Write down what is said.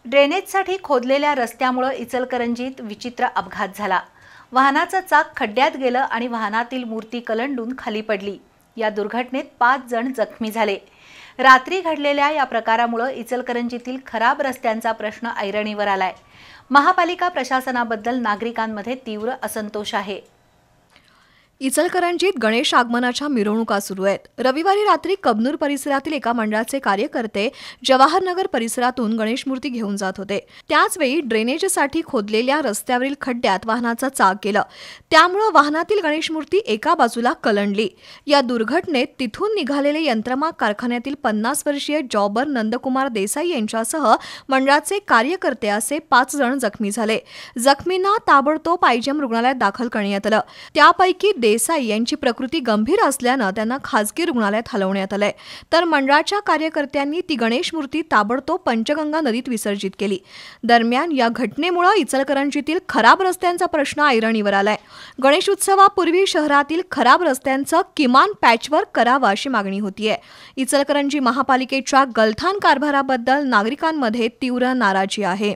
ड्रेनेजसाठी खोदलेल्या रस्त्यामुळे इचलकरंजीत विचित्र अपघात झाला। वाहनाचं चाक खड्ड्यात गेलं आणि वाहनातील मूर्ती कलंडून खाली पडली। या दुर्घटनेत 5 जण जखमी झाले। रात्री घडलेल्या या प्रकारामुळे इचलकरंजीतील खराब रस्त्यांचा प्रश्न ऐरणीवर आलाय। महापालिका प्रशासनाबद्दल नागरिकांमध्ये तीव्र असंतोष आहे। इचलकरंजीत गणेश आगमनाच्या मिरवणुका सुरू आहेत। रविवारी रात्री कबनूर परिसरातील एका मंडळाचे कार्यकर्ते जवाहरनगर परिसरातून गणेश मूर्ती घेऊन जात होते। त्याचवेळी ड्रेनेजसाठी खोदलेल्या रस्त्यावरील खड्ड्यात वाहनाचा चाक गेलं, त्यामुळे वाहनातील गणेश मूर्ती एका बाजूला कलंडली। या दुर्घटनेत तिथून निघालेले यंत्रमाग कारखान्यातील 50 वर्षीय जॉबर नंदकुमार देसाई यांच्यासह मंडळाचे कार्यकर्ते असे 5 जण जखमी झाले। जखमींना ताबडतोब आयजीएम रुग्णालयात दाखल करण्यात आलं। त्यापैकी देसाई यांची प्रकृती गंभीर असल्याने त्यांना खासगी रुग्णालयात हलवण्यात आले, तर मंडळाच्या कार्यकर्त्यांनी ती गणेश मूर्ती ताबडतोब पंचगंगा नदीत विसर्जित केली। दरम्यान या घटनेमुळे इचलकरंजीतील खराब रस्त्यांचा प्रश्न ऐरणीवर आलाय। गणेश उत्सवापूर्वी शहरातील खराब रस्त्यांचं किमान पॅचवर्क करावं अशी मागणी होतीये। इचलकरंजी महापालिकेच्या गलथान कारभाराबद्दल नागरिकांमध्ये तीव्र नाराजी आहे।